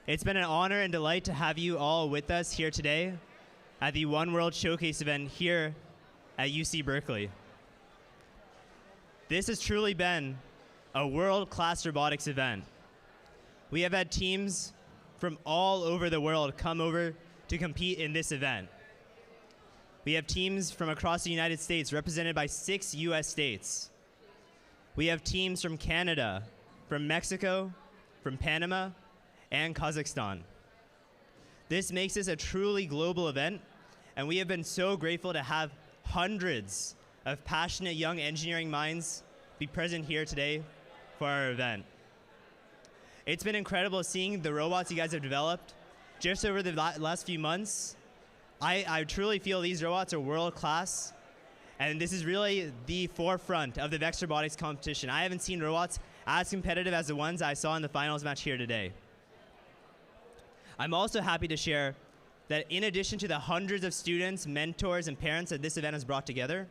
It's been an honor and delight to have you all with us here today at the One World Showcase event here at UC Berkeley. This has truly been a world-class robotics event. We have had teams from all over the world come over to compete in this event. We have teams from across the United States represented by 6 US states. We have teams from Canada, from Mexico, from Panama, and Kazakhstan. This makes this a truly global event, and we have been so grateful to have hundreds of passionate young engineering minds be present here today for our event. It's been incredible seeing the robots you guys have developed just over the last few months. I truly feel these robots are world-class, and this is really the forefront of the VEX robotics competition. I haven't seen robots as competitive as the ones I saw in the finals match here today. I'm also happy to share that in addition to the hundreds of students, mentors, and parents that this event has brought together,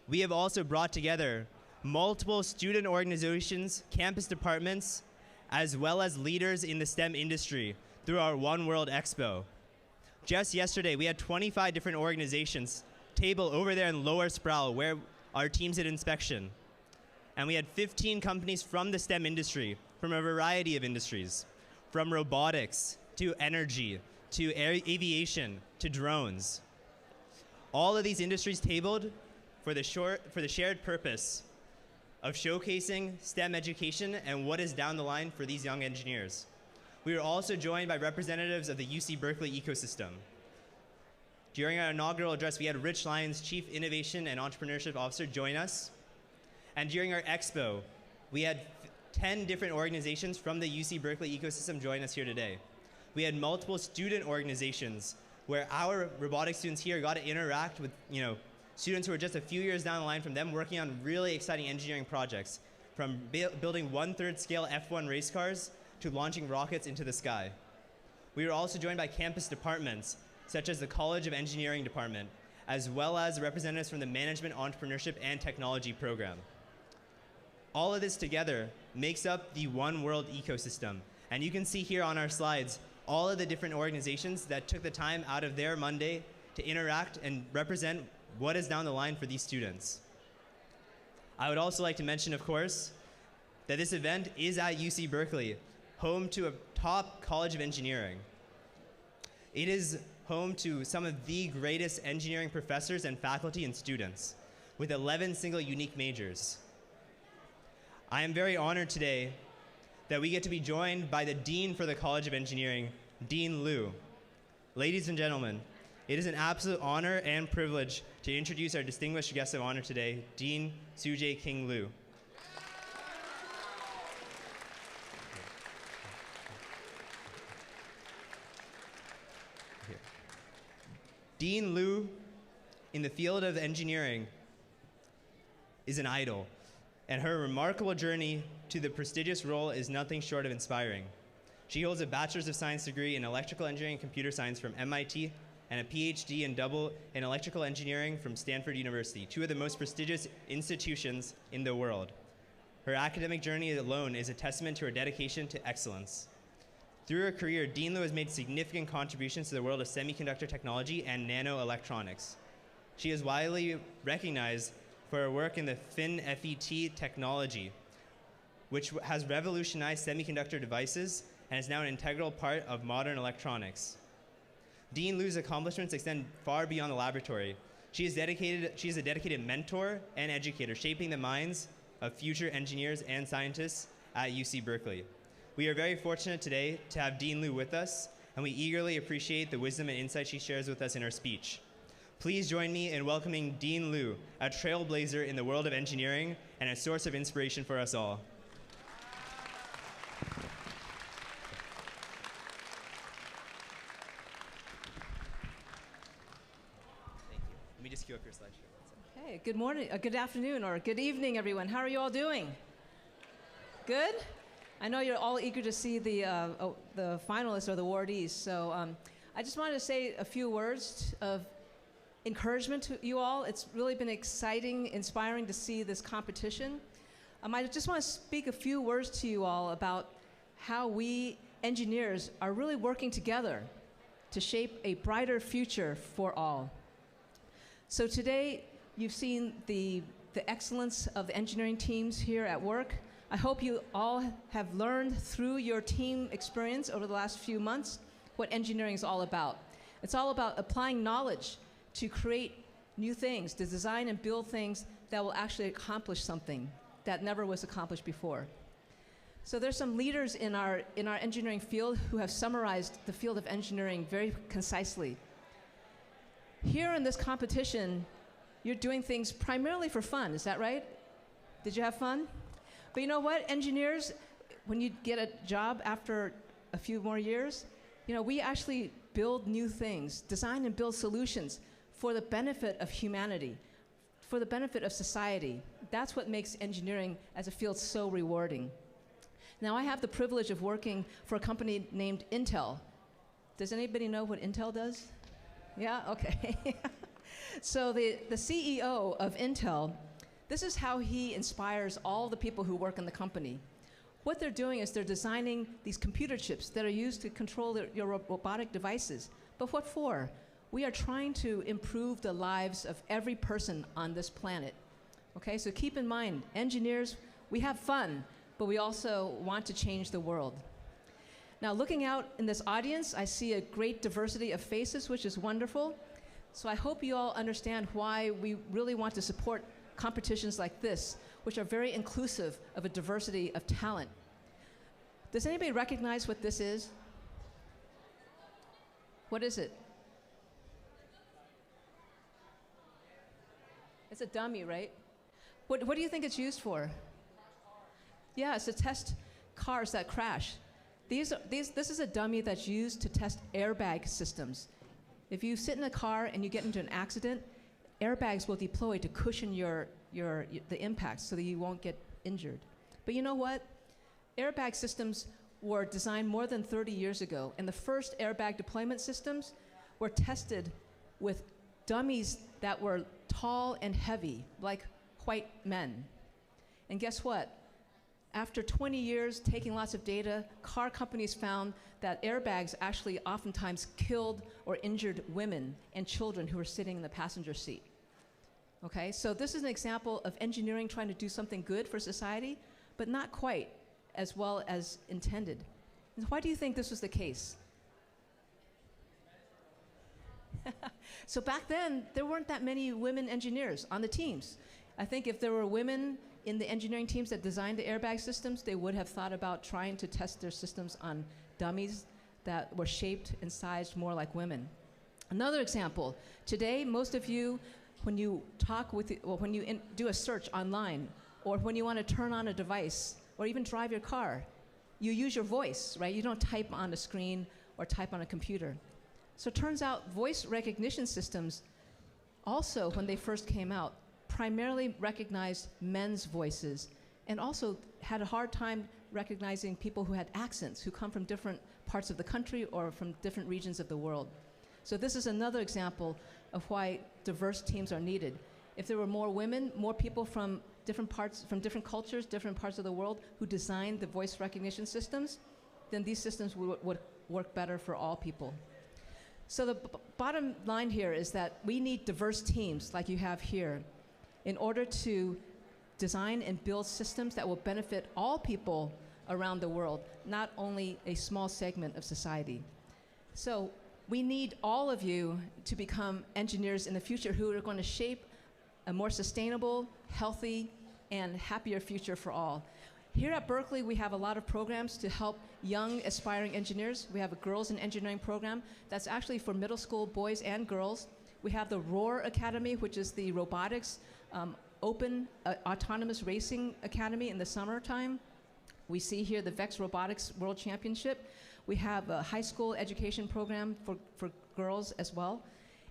we have also brought together multiple student organizations, campus departments, as well as leaders in the STEM industry through our One World Expo. Just yesterday, we had 25 different organizations table over there in Lower Sproul where our teams did inspection. And we had 15 companies from the STEM industry, from a variety of industries, from robotics to energy, to aviation, to drones. All of these industries tabled for the shared purpose of showcasing STEM education and what is down the line for these young engineers. We were also joined by representatives of the UC Berkeley ecosystem. During our inaugural address, we had Rich Lyons, Chief Innovation and Entrepreneurship Officer, join us. And during our expo, we had 10 different organizations from the UC Berkeley ecosystem join us here today. We had multiple student organizations where our robotics students here got to interact with students who are just a few years down the line from them working on really exciting engineering projects, from building 1/3 scale F1 race cars to launching rockets into the sky. We were also joined by campus departments, such as the College of Engineering Department, as well as representatives from the Management, Entrepreneurship, and Technology program. All of this together makes up the One World ecosystem. And you can see here on our slides all of the different organizations that took the time out of their Monday to interact and represent what is down the line for these students. I would also like to mention, of course, that this event is at UC Berkeley, home to a top college of engineering. It is home to some of the greatest engineering professors and faculty and students, with 11 single unique majors. I am very honored today that we get to be joined by the Dean for the College of Engineering, Dean Liu. Ladies and gentlemen, it is an absolute honor and privilege to introduce our distinguished guest of honor today, Dean Sujay King Liu. Dean Liu, in the field of engineering, is an idol, and her remarkable journey to the prestigious role is nothing short of inspiring. She holds a Bachelor's of Science degree in Electrical Engineering and Computer Science from MIT and a PhD in Electrical Engineering from Stanford University, two of the most prestigious institutions in the world. Her academic journey alone is a testament to her dedication to excellence. Through her career, Dean Liu has made significant contributions to the world of semiconductor technology and nanoelectronics. She is widely recognized for her work in the FinFET technology, which has revolutionized semiconductor devices and is now an integral part of modern electronics. Dean Liu's accomplishments extend far beyond the laboratory. She is a dedicated mentor and educator, shaping the minds of future engineers and scientists at UC Berkeley. We are very fortunate today to have Dean Liu with us, and we eagerly appreciate the wisdom and insight she shares with us in her speech. Please join me in welcoming Dean Liu, a trailblazer in the world of engineering and a source of inspiration for us all. Thank you. Let me just queue up your slideshow. Hey, good morning, good afternoon, or good evening, everyone. How are you all doing? Good? I know you're all eager to see the finalists or the awardees, so I just wanted to say a few words of encouragement to you all. It's really been exciting, inspiring to see this competition. I just want to speak a few words to you all about how we engineers are really working together to shape a brighter future for all. So today, you've seen the excellence of the engineering teams here at work. I hope you all have learned through your team experience over the last few months what engineering is all about. It's all about applying knowledge to create new things, to design and build things that will actually accomplish something that never was accomplished before. So there's some leaders in our engineering field who have summarized the field of engineering very concisely. Here in this competition, you're doing things primarily for fun, is that right? Did you have fun? But you know what, engineers, when you get a job after a few more years, you know, we actually build new things, design and build solutions for the benefit of humanity, for the benefit of society. That's what makes engineering as a field so rewarding. Now, I have the privilege of working for a company named Intel. Does anybody know what Intel does? Yeah, okay. So the CEO of Intel, this is how he inspires all the people who work in the company. What they're doing is they're designing these computer chips that are used to control your robotic devices. But what for? We are trying to improve the lives of every person on this planet. Okay, so keep in mind, engineers, we have fun, but we also want to change the world. Now, looking out in this audience, I see a great diversity of faces, which is wonderful. So I hope you all understand why we really want to support competitions like this, which are very inclusive of a diversity of talent. Does anybody recognize what this is? What is it? It's a dummy, right? What do you think it's used for? Yeah, it's to test cars that crash. This is a dummy that's used to test airbag systems. If you sit in a car and you get into an accident, airbags will deploy to cushion the impact so that you won't get injured. But you know what? Airbag systems were designed more than 30 years ago, and the first airbag deployment systems were tested with dummies that were tall and heavy, like white men. And guess what? After 20 years taking lots of data, car companies found that airbags actually oftentimes killed or injured women and children who were sitting in the passenger seat. Okay, so this is an example of engineering trying to do something good for society, but not quite as well as intended. And why do you think this was the case? So back then, there weren't that many women engineers on the teams. I think if there were women in the engineering teams that designed the airbag systems, they would have thought about trying to test their systems on dummies that were shaped and sized more like women. Another example, today, most of you, when you talk with, when you do a search online, or when you want to turn on a device, or even drive your car, you use your voice, right? You don't type on a screen or type on a computer. So it turns out voice recognition systems also, when they first came out, primarily recognized men's voices and also had a hard time recognizing people who had accents, who come from different parts of the country or from different regions of the world. So this is another example of why diverse teams are needed. If there were more women, more people from different parts, from different cultures, different parts of the world who designed the voice recognition systems, then these systems would work better for all people. So the bottom line here is that we need diverse teams like you have here in order to design and build systems that will benefit all people around the world, not only a small segment of society. So we need all of you to become engineers in the future who are going to shape a more sustainable, healthy, and happier future for all. Here at Berkeley, we have a lot of programs to help young aspiring engineers. We have a Girls in Engineering program that's actually for middle school boys and girls. We have the ROAR Academy, which is the robotics open autonomous racing academy in the summertime. We see here the VEX Robotics World Championship. We have a high school education program for girls as well.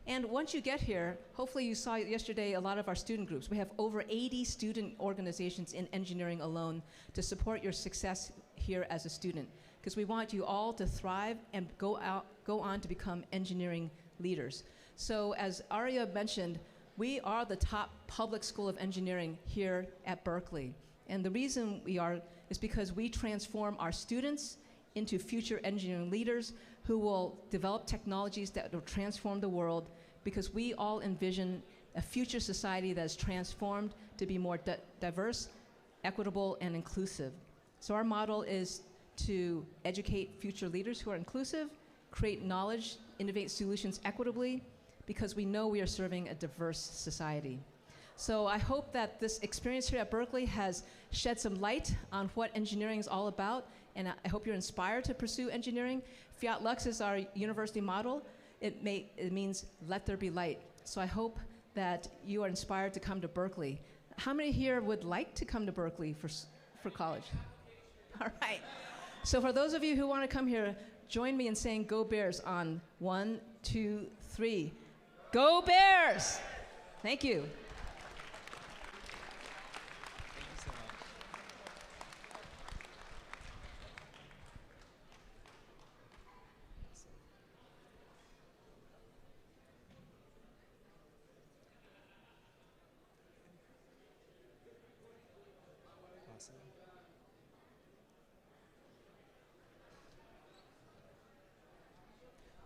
And once you get here, hopefully you saw yesterday a lot of our student groups. We have over 80 student organizations in engineering alone to support your success here as a student, because we want you all to thrive and go on to become engineering leaders. So as Arya mentioned, we are the top public school of engineering here at Berkeley. And the reason we are is because we transform our students into future engineering leaders who will develop technologies that will transform the world, because we all envision a future society that is transformed to be more diverse, equitable, and inclusive. So our model is to educate future leaders who are inclusive, create knowledge, innovate solutions equitably, because we know we are serving a diverse society. So I hope that this experience here at Berkeley has shed some light on what engineering is all about, and I hope you're inspired to pursue engineering. Fiat Lux is our university model. It means let there be light. So I hope that you are inspired to come to Berkeley. How many here would like to come to Berkeley for college? All right. So for those of you who want to come here, join me in saying Go Bears on 1, 2, 3. Go Bears! Thank you.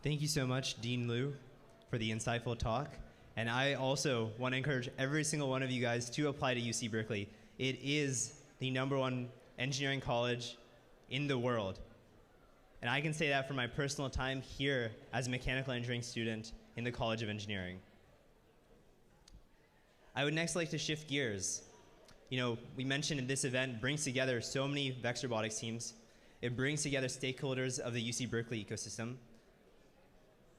Thank you so much, Dean Liu, for the insightful talk. And I also want to encourage every single one of you guys to apply to UC Berkeley. It is the #1 engineering college in the world. And I can say that from my personal time here as a mechanical engineering student in the College of Engineering. I would next like to shift gears. You know, we mentioned this event brings together so many VEX robotics teams. It brings together stakeholders of the UC Berkeley ecosystem.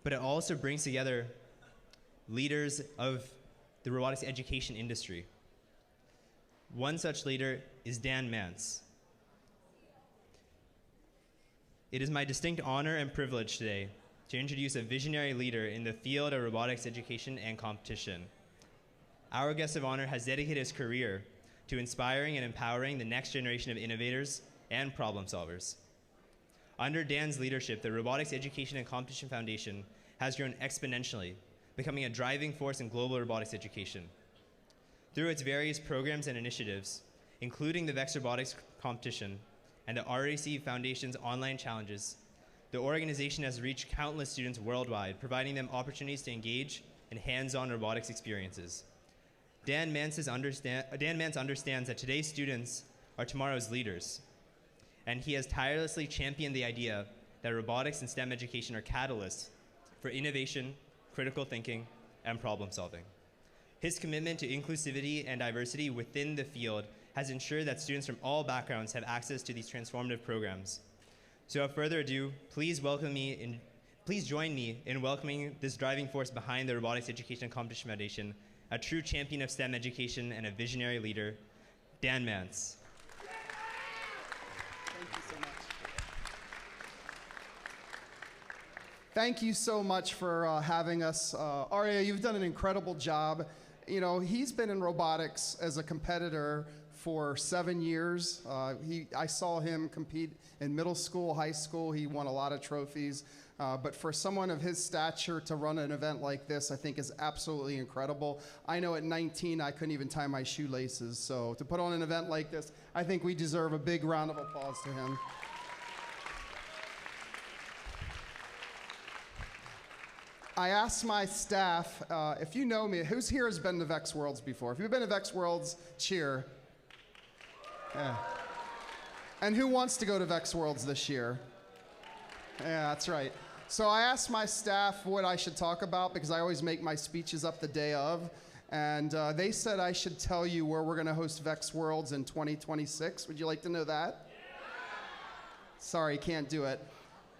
But it also brings together leaders of the robotics education industry. One such leader is Dan Mance. It is my distinct honor and privilege today to introduce a visionary leader in the field of robotics education and competition. Our guest of honor has dedicated his career to inspiring and empowering the next generation of innovators and problem solvers. Under Dan's leadership, the Robotics Education and Competition Foundation has grown exponentially, becoming a driving force in global robotics education. Through its various programs and initiatives, including the VEX Robotics Competition and the RAC Foundation's online challenges, the organization has reached countless students worldwide, providing them opportunities to engage in hands-on robotics experiences. Dan Mance understands that today's students are tomorrow's leaders, and he has tirelessly championed the idea that robotics and STEM education are catalysts for innovation, critical thinking, and problem solving. His commitment to inclusivity and diversity within the field has ensured that students from all backgrounds have access to these transformative programs. So without further ado, please join me in welcoming this driving force behind the Robotics Education and Competition Foundation, a true champion of STEM education and a visionary leader, Dan Mance. Thank you so much for having us. Arya, you've done an incredible job. You know, he's been in robotics as a competitor for 7 years. I saw him compete in middle school, high school. He won a lot of trophies. But for someone of his stature to run an event like this, I think is absolutely incredible. I know at 19, I couldn't even tie my shoelaces. So to put on an event like this, I think we deserve a big round of applause to him. I asked my staff, if you know me, who's here has been to VEX Worlds before? If you've been to VEX Worlds, cheer. Yeah. And who wants to go to VEX Worlds this year? Yeah, that's right. So I asked my staff what I should talk about, because I always make my speeches up the day of. And they said I should tell you where we're going to host VEX Worlds in 2026. Would you like to know that? Sorry, can't do it.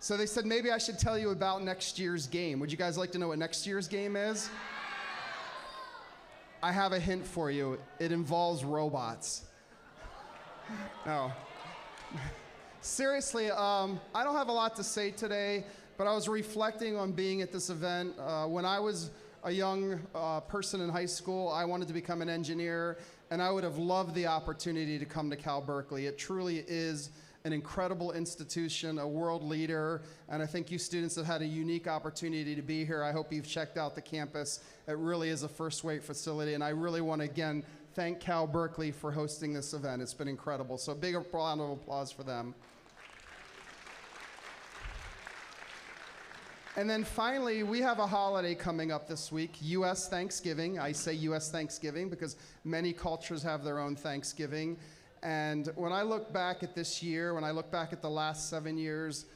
So they said maybe I should tell you about next year's game. Would you guys like to know what next year's game is? I have a hint for you. It involves robots. No. Seriously, I don't have a lot to say today, but I was reflecting on being at this event. When I was a young person in high school, I wanted to become an engineer, and I would have loved the opportunity to come to Cal Berkeley. It truly is an incredible institution, a world leader, and I think you students have had a unique opportunity to be here. I hope you've checked out the campus. It really is a first-rate facility, and I really want to, again, thank Cal Berkeley for hosting this event. It's been incredible. So big round of applause for them. And then finally, we have a holiday coming up this week, U.S. Thanksgiving. I say U.S. Thanksgiving because many cultures have their own Thanksgiving. And when I look back at this year, when I look back at the last 7 years,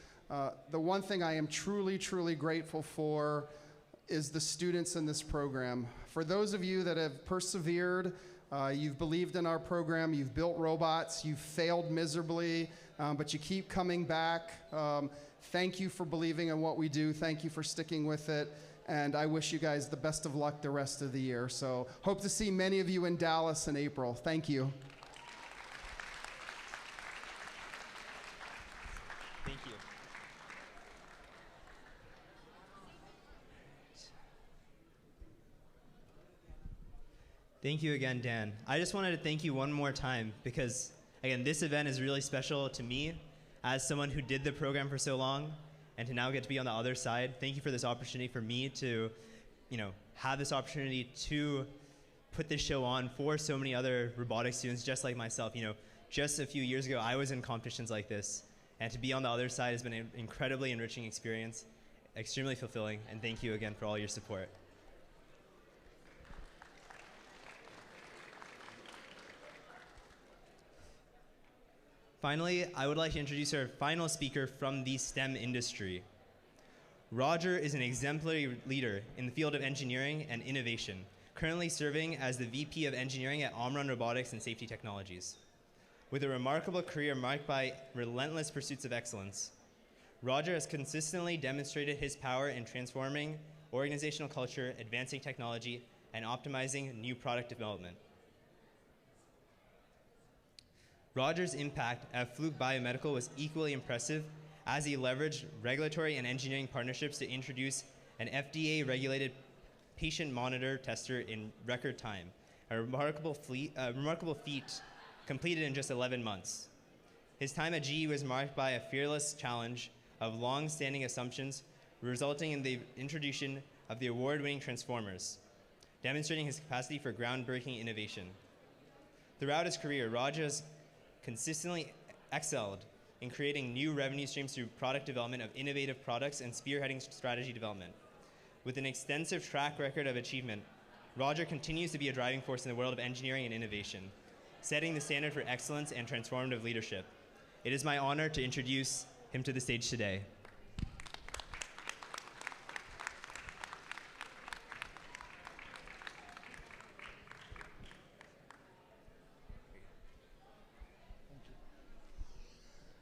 the one thing I am truly, truly grateful for is the students in this program. For those of you that have persevered, you've believed in our program, you've built robots, you've failed miserably, but you keep coming back. Thank you for believing in what we do. Thank you for sticking with it. And I wish you guys the best of luck the rest of the year. So hope to see many of you in Dallas in April. Thank you. Thank you. Thank you again, Dan. I just wanted to thank you one more time because, again, this event is really special to me as someone who did the program for so long and to now get to be on the other side. Thank you for this opportunity for me to, have this opportunity to put this show on for so many other robotics students just like myself. Just a few years ago, I was in competitions like this, and to be on the other side has been an incredibly enriching experience, extremely fulfilling, and thank you again for all your support. Finally, I would like to introduce our final speaker from the STEM industry. Roger is an exemplary leader in the field of engineering and innovation, currently serving as the VP of Engineering at Omron Robotics and Safety Technologies. With a remarkable career marked by relentless pursuits of excellence, Roger has consistently demonstrated his power in transforming organizational culture, advancing technology, and optimizing new product development. Roger's impact at Fluke Biomedical was equally impressive as he leveraged regulatory and engineering partnerships to introduce an FDA-regulated patient monitor tester in record time, a remarkable feat completed in just 11 months. His time at GE was marked by a fearless challenge of long-standing assumptions, resulting in the introduction of the award-winning Transformers, demonstrating his capacity for groundbreaking innovation. Throughout his career, Roger has consistently excelled in creating new revenue streams through product development of innovative products and spearheading strategy development. With an extensive track record of achievement, Roger continues to be a driving force in the world of engineering and innovation, setting the standard for excellence and transformative leadership. It is my honor to introduce him to the stage today.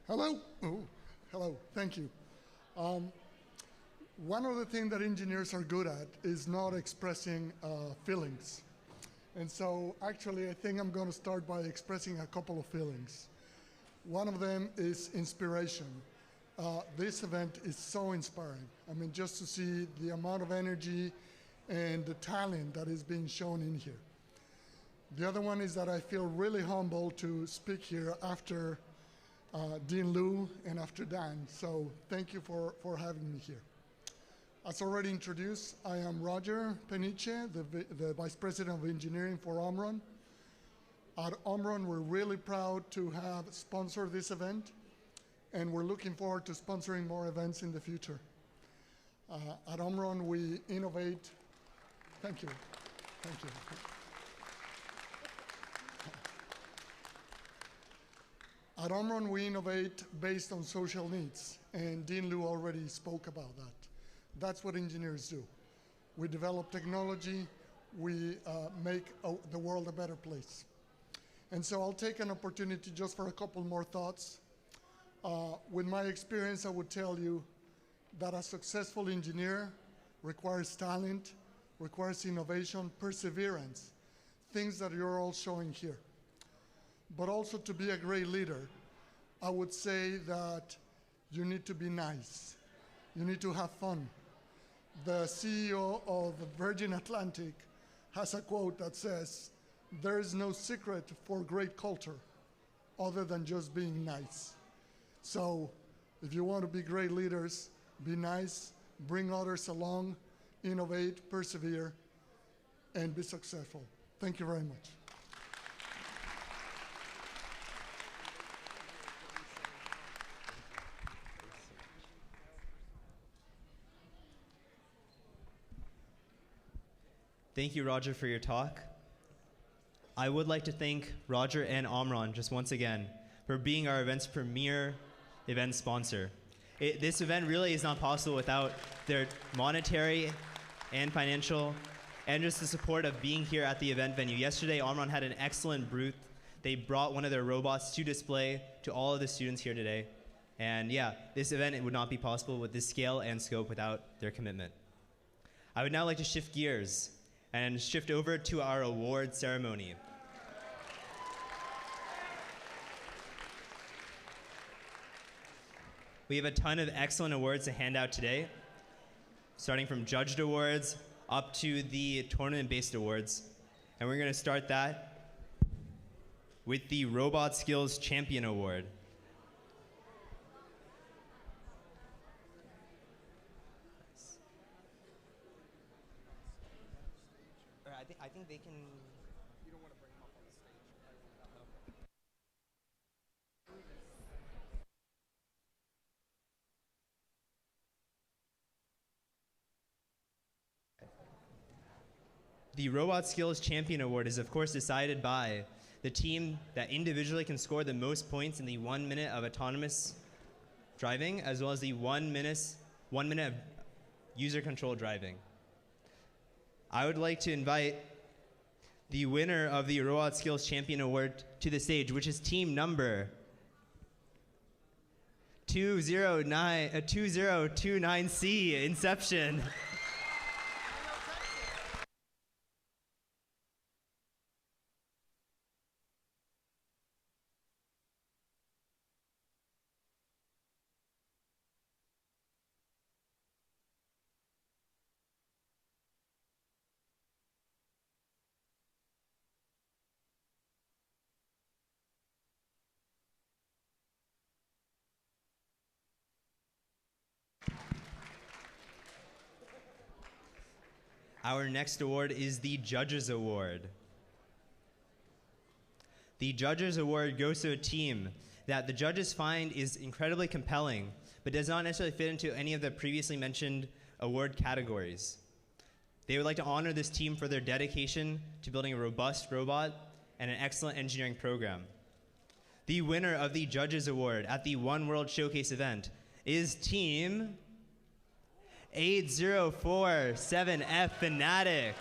Hello. Oh, hello. Thank you. One of the things that engineers are good at is not expressing feelings. And so actually, I think I'm going to start by expressing a couple of feelings. One of them is inspiration. This event is so inspiring. I mean, just to see the amount of energy and the talent that is being shown in here. The other one is that I feel really humbled to speak here after Dean Lou and after Dan. So thank you for having me here. As already introduced, I am Roger Peniche, the Vice President of Engineering for Omron. At Omron, we're really proud to have sponsored this event, and we're looking forward to sponsoring more events in the future. At Omron, we innovate. Thank you. Thank you. At Omron, we innovate based on social needs, and Dean Lou already spoke about that. That's what engineers do. We develop technology, we make the world a better place. And so I'll take an opportunity just for a couple more thoughts. With my experience, I would tell you that a successful engineer requires talent, requires innovation, perseverance, things that you're all showing here. But also to be a great leader, I would say that you need to be nice. You need to have fun. The CEO of Virgin Atlantic has a quote that says, "There is no secret for great culture other than just being nice." So if you want to be great leaders, be nice, bring others along, innovate, persevere, and be successful. Thank you very much. Thank you, Roger, for your talk. I would like to thank Roger and Omron just once again for being our event's premier event sponsor. This event really is not possible without their monetary and financial and just the support of being here at the event venue. Yesterday, Omron had an excellent booth. They brought one of their robots to display to all of the students here today. And yeah, this event would not be possible with this scale and scope without their commitment. I would now like to shift gears and shift over to our award ceremony. We have a ton of excellent awards to hand out today, starting from judged awards up to the tournament-based awards. And we're going to start that with the Robot Skills Champion Award. I think they can... You don't want to bring them up on the stage. The Robot Skills Champion Award is, of course, decided by the team that individually can score the most points in the 1 minute of autonomous driving, as well as the 1 minute of user-controlled driving. I would like to invite the winner of the Robot Skills Champion Award to the stage, which is team number 2029C, Inception. Our next award is the Judges Award. The Judges Award goes to a team that the judges find is incredibly compelling, but does not necessarily fit into any of the previously mentioned award categories. They would like to honor this team for their dedication to building a robust robot and an excellent engineering program. The winner of the Judges Award at the One World Showcase event is Team 8047F Fanatic.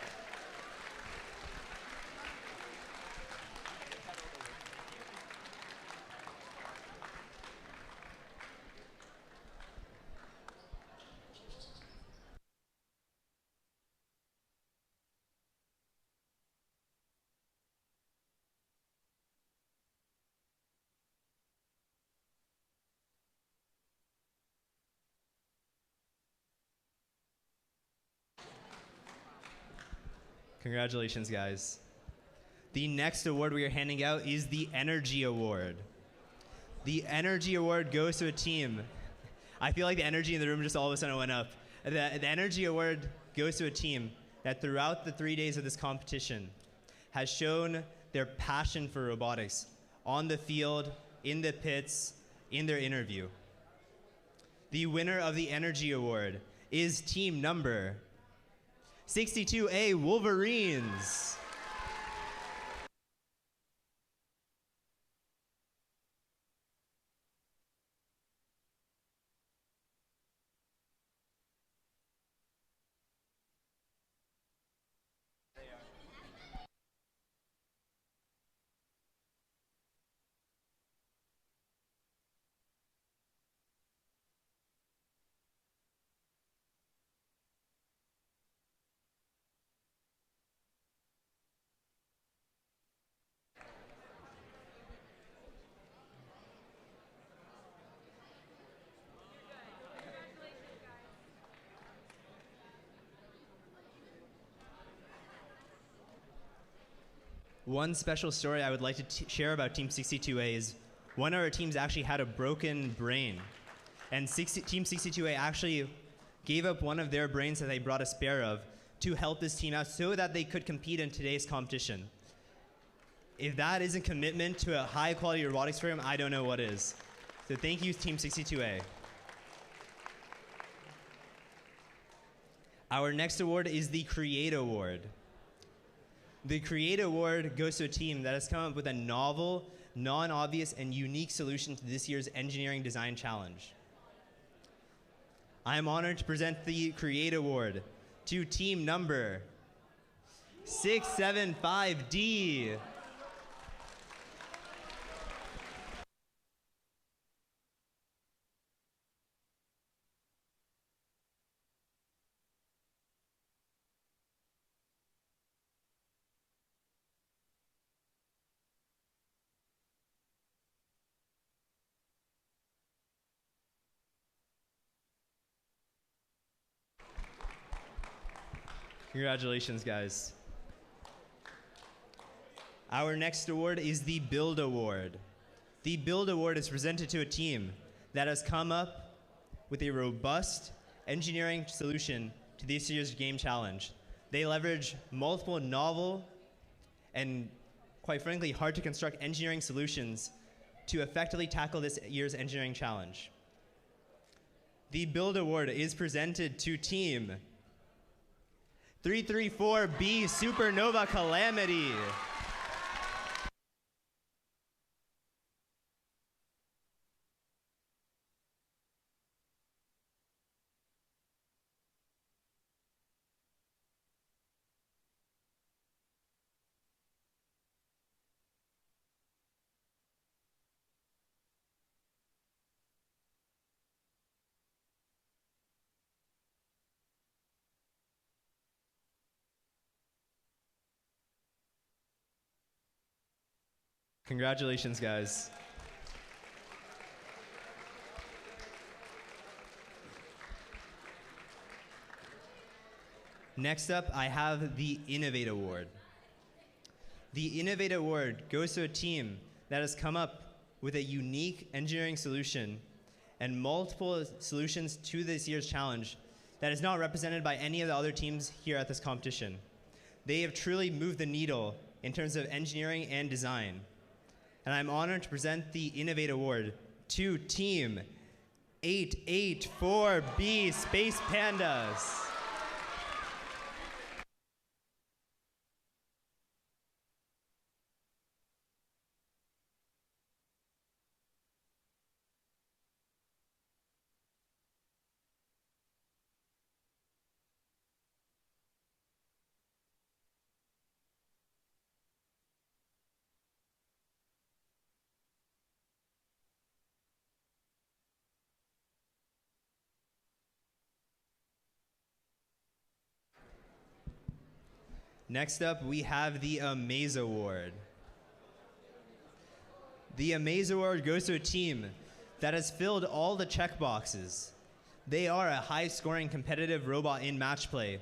Congratulations, guys. The next award we are handing out is the Energy Award. The Energy Award goes to a team. I feel like the energy in the room just all of a sudden went up. The Energy Award goes to a team that throughout the 3 days of this competition has shown their passion for robotics on the field, in the pits, in their interview. The winner of the Energy Award is team number 62A Wolverines. One special story I would like to share about Team 62A is one of our teams actually had a broken brain. And Team 62A actually gave up one of their brains that they brought a spare of to help this team out so that they could compete in today's competition. If that isn't commitment to a high quality robotics program, I don't know what is. So thank you, Team 62A. Our next award is the Create Award. The Create Award goes to a team that has come up with a novel, non-obvious, and unique solution to this year's Engineering Design Challenge. I am honored to present the Create Award to team number 675D. Congratulations, guys. Our next award is the Build Award. The Build Award is presented to a team that has come up with a robust engineering solution to this year's game challenge. They leverage multiple novel and, quite frankly, hard to construct engineering solutions to effectively tackle this year's engineering challenge. The Build Award is presented to team 334B Supernova Calamity. Congratulations, guys. Next up, I have the Innovate Award. The Innovate Award goes to a team that has come up with a unique engineering solution and multiple solutions to this year's challenge that is not represented by any of the other teams here at this competition. They have truly moved the needle in terms of engineering and design. And I'm honored to present the Innovate Award to Team 884B Space Pandas. Next up, we have the Amaze Award. The Amaze Award goes to a team that has filled all the checkboxes. They are a high-scoring competitive robot in match play.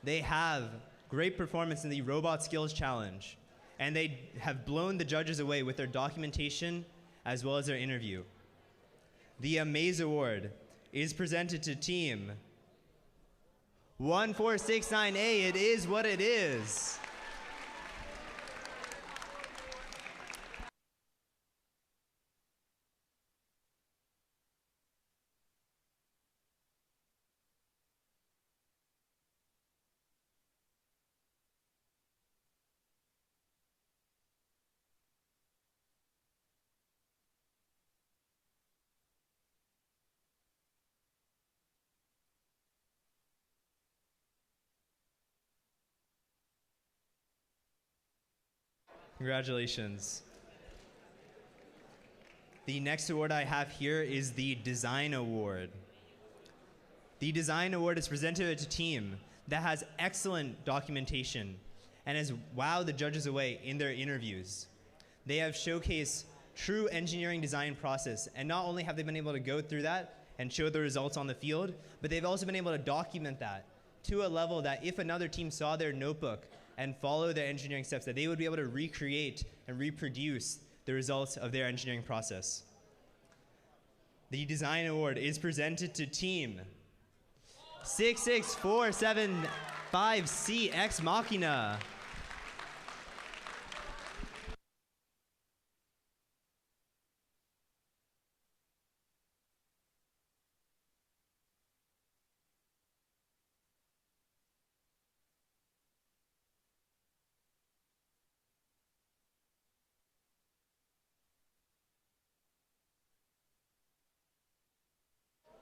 They have great performance in the Robot Skills Challenge, and they have blown the judges away with their documentation as well as their interview. The Amaze Award is presented to team 1469A. It is what it is. Congratulations. The next award I have here is the Design Award. The Design Award is presented to a team that has excellent documentation and has wowed the judges away in their interviews. They have showcased true engineering design process, and not only have they been able to go through that and show the results on the field, but they've also been able to document that to a level that if another team saw their notebook and follow their engineering steps, that they would be able to recreate and reproduce the results of their engineering process. The Design Award is presented to team 66475C Ex Machina.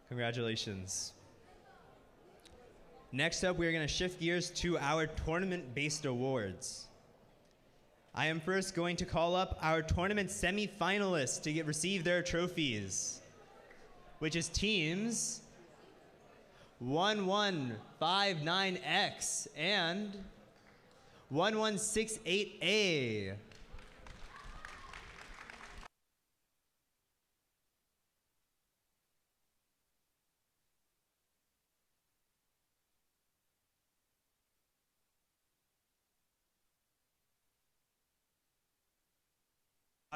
Congratulations. Next up, we're going to shift gears to our tournament-based awards. I am first going to call up our tournament semi-finalists to receive their trophies, which is teams 1159X and 1168A.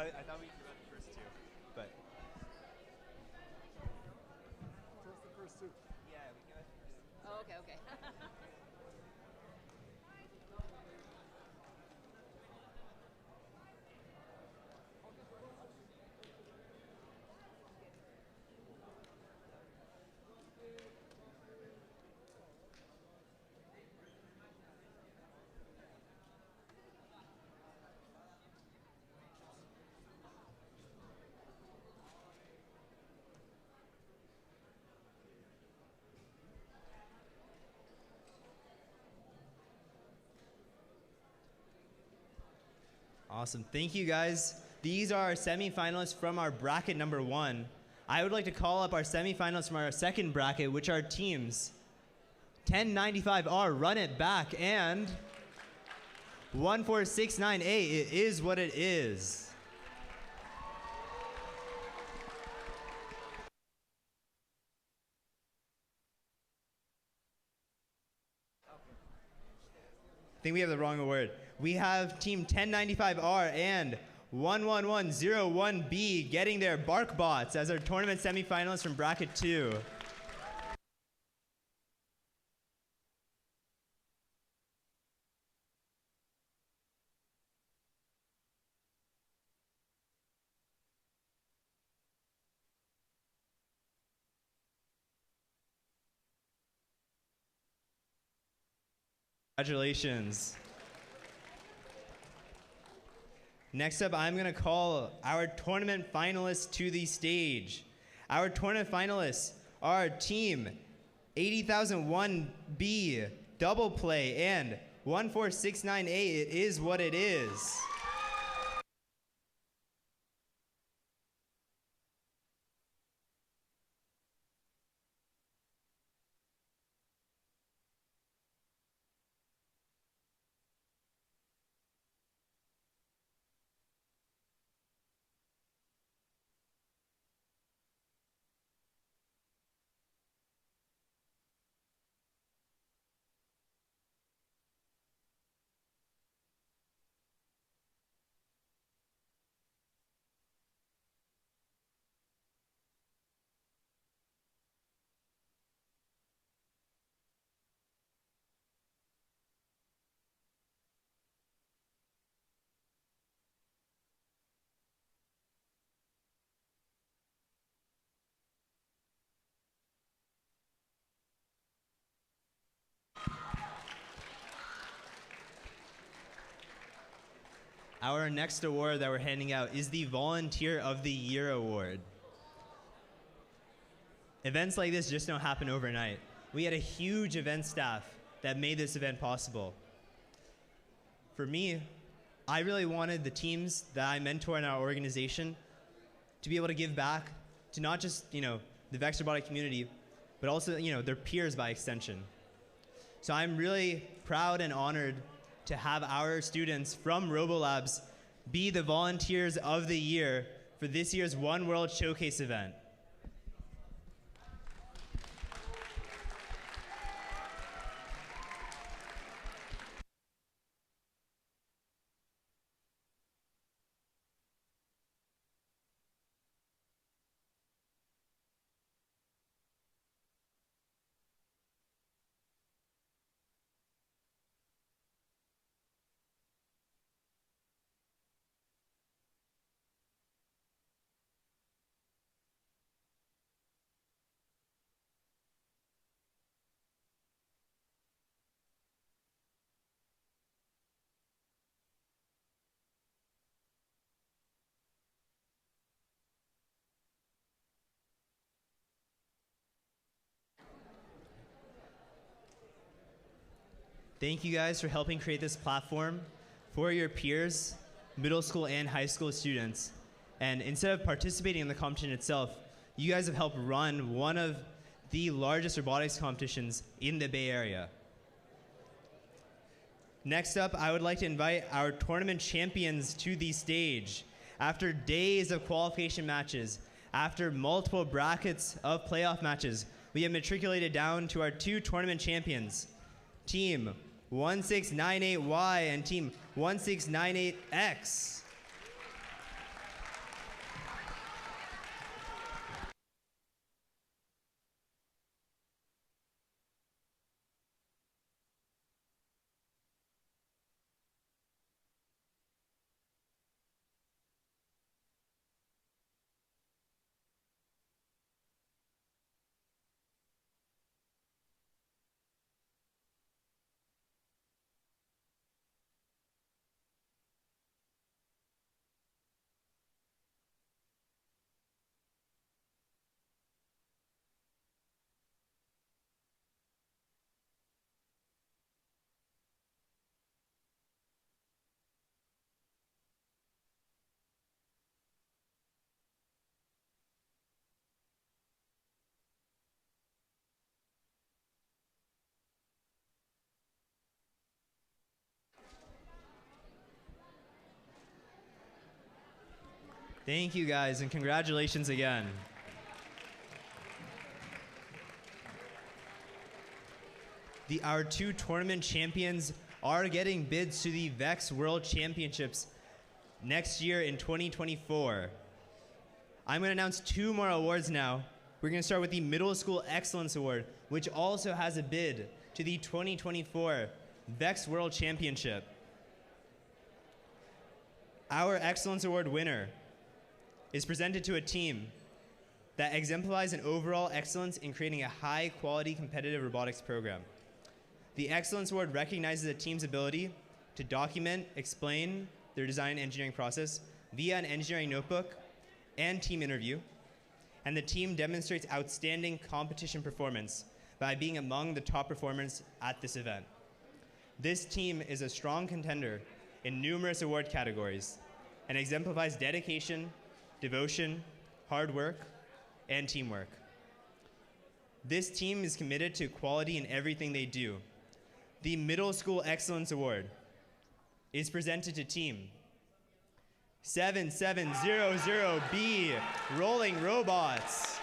I thought we could do the first two, but Just the first two. yeah, we can. Oh, okay, okay. Awesome. Thank you, guys. These are our semifinalists from our bracket number 1. I would like to call up our semifinalists from our second bracket, which are teams 1095R, Run It Back, and 1469A, It Is What It Is. I think we have the wrong award. We have team 1095R and 11101B getting their bark bots as our tournament semifinalists from bracket 2. Congratulations. Next up, I'm going to call our tournament finalists to the stage. Our tournament finalists are team 80001B, Double Play, and 1469A, It Is What It Is. Our next award that we're handing out is the Volunteer of the Year Award. Events like this just don't happen overnight. We had a huge event staff that made this event possible. For me, I really wanted the teams that I mentor in our organization to be able to give back to not just, the VEX robotic community, but also, their peers by extension. So I'm really proud and honored to have our students from RoboLabs be the Volunteers of the Year for this year's One World Showcase event. Thank you guys for helping create this platform for your peers, middle school and high school students. And instead of participating in the competition itself, you guys have helped run one of the largest robotics competitions in the Bay Area. Next up, I would like to invite our tournament champions to the stage. After days of qualification matches, after multiple brackets of playoff matches, we have matriculated down to our two tournament champions, Team 1698Y and Team 1698X. Thank you guys, and congratulations again. Our two tournament champions are getting bids to the VEX World Championships next year in 2024. I'm going to announce two more awards now. We're going to start with the Middle School Excellence Award, which also has a bid to the 2024 VEX World Championship. Our Excellence Award winner is presented to a team that exemplifies an overall excellence in creating a high-quality competitive robotics program. The Excellence Award recognizes a team's ability to document, explain their design and engineering process via an engineering notebook and team interview, and the team demonstrates outstanding competition performance by being among the top performers at this event. This team is a strong contender in numerous award categories and exemplifies dedication, devotion, hard work, and teamwork. This team is committed to quality in everything they do. The Middle School Excellence Award is presented to Team 7700B, Rolling Robots.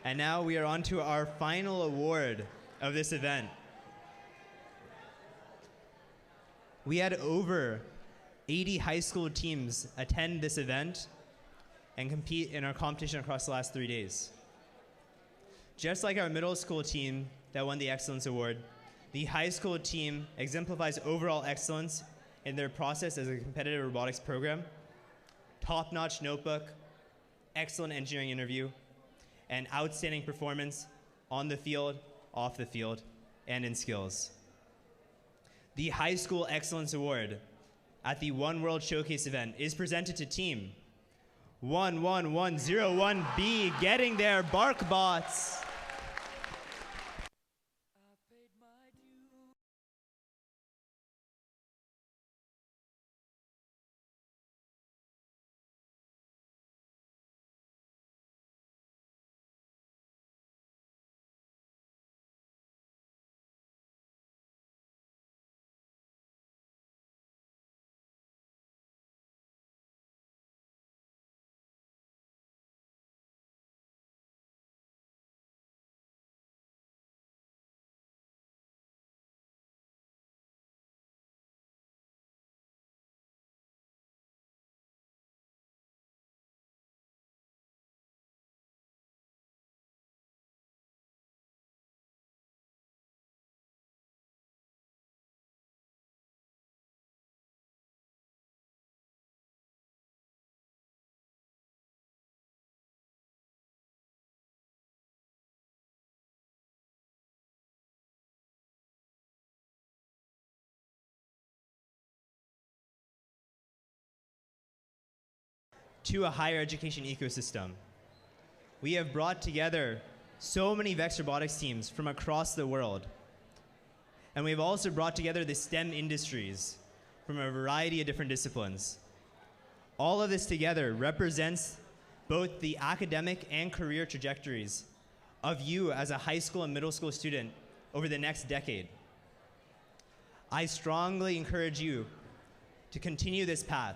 And now we are on to our final award of this event. We had over 80 high school teams attend this event and compete in our competition across the last 3 days. Just like our middle school team that won the Excellence Award, the high school team exemplifies overall excellence in their process as a competitive robotics program, top-notch notebook, excellent engineering interview, and outstanding performance on the field, off the field, and in skills. The High School Excellence Award at the One World Showcase event is presented to Team 11101B, getting their BarkBots. to a higher education ecosystem. We have brought together so many VEX robotics teams from across the world. And we've also brought together the STEM industries from a variety of different disciplines. All of this together represents both the academic and career trajectories of you as a high school and middle school student over the next decade. I strongly encourage you to continue this path,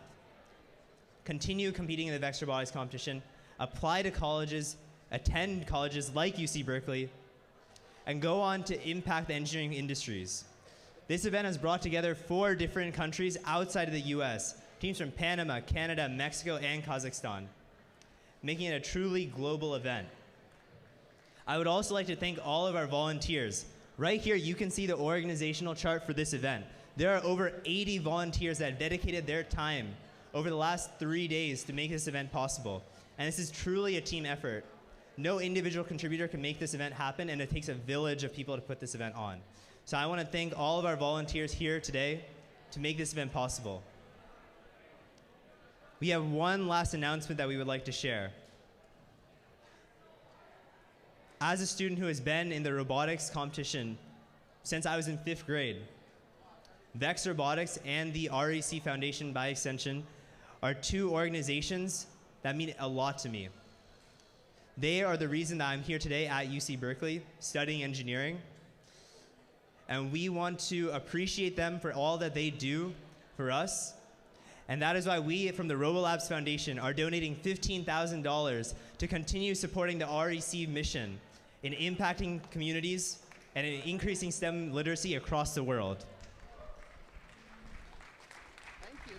continue competing in the VEX robotics competition, apply to colleges, attend colleges like UC Berkeley, and go on to impact the engineering industries. This event has brought together 4 different countries outside of the US, teams from Panama, Canada, Mexico, and Kazakhstan, making it a truly global event. I would also like to thank all of our volunteers. Right here, you can see the organizational chart for this event. There are over 80 volunteers that have dedicated their time over the last 3 days to make this event possible. And this is truly a team effort. No individual contributor can make this event happen, and it takes a village of people to put this event on. So I want to thank all of our volunteers here today to make this event possible. We have one last announcement that we would like to share. As a student who has been in the robotics competition since I was in 5th grade, VEX Robotics and the REC Foundation by extension are 2 organizations that mean a lot to me. They are the reason that I'm here today at UC Berkeley studying engineering. And we want to appreciate them for all that they do for us. And that is why we from the RoboLabs Foundation are donating $15,000 to continue supporting the REC mission in impacting communities and in increasing STEM literacy across the world. Thank you.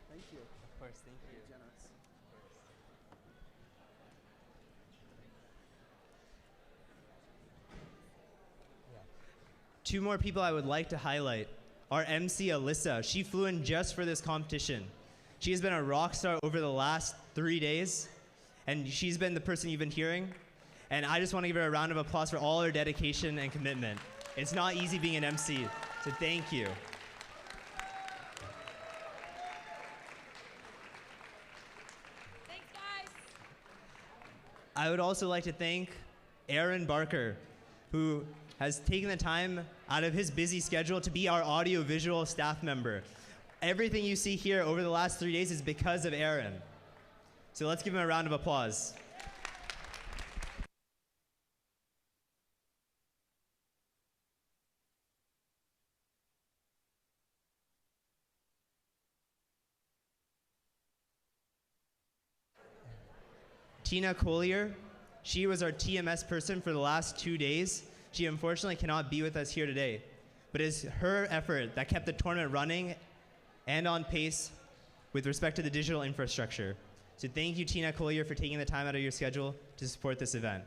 Thank you. Of course, thank you. Generous. 2 more people I would like to highlight. Our MC, Alyssa, she flew in just for this competition. She has been a rock star over the last 3 days, and she's been the person you've been hearing. And I just want to give her a round of applause for all her dedication and commitment. It's not easy being an MC, so thank you. Thanks, guys. I would also like to thank Aaron Barker, who has taken the time out of his busy schedule to be our audio-visual staff member. Everything you see here over the last 3 days is because of Aaron. So let's give him a round of applause. Tina Collier, she was our TMS person for the last 2 days. She unfortunately cannot be with us here today, but it's her effort that kept the tournament running and on pace with respect to the digital infrastructure. So thank you, Tina Collier, for taking the time out of your schedule to support this event.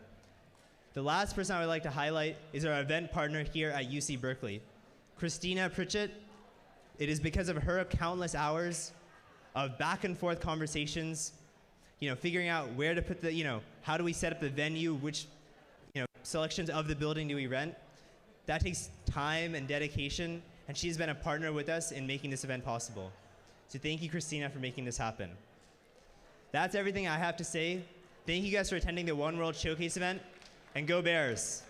The last person I would like to highlight is our event partner here at UC Berkeley, Christina Pritchett. It is because of her countless hours of back and forth conversations, figuring out where to put the, how do we set up the venue, which selections of the building do we rent? That takes time and dedication, and she's been a partner with us in making this event possible. So thank you, Christina, for making this happen. That's everything I have to say. Thank you guys for attending the One World Showcase event, and go Bears!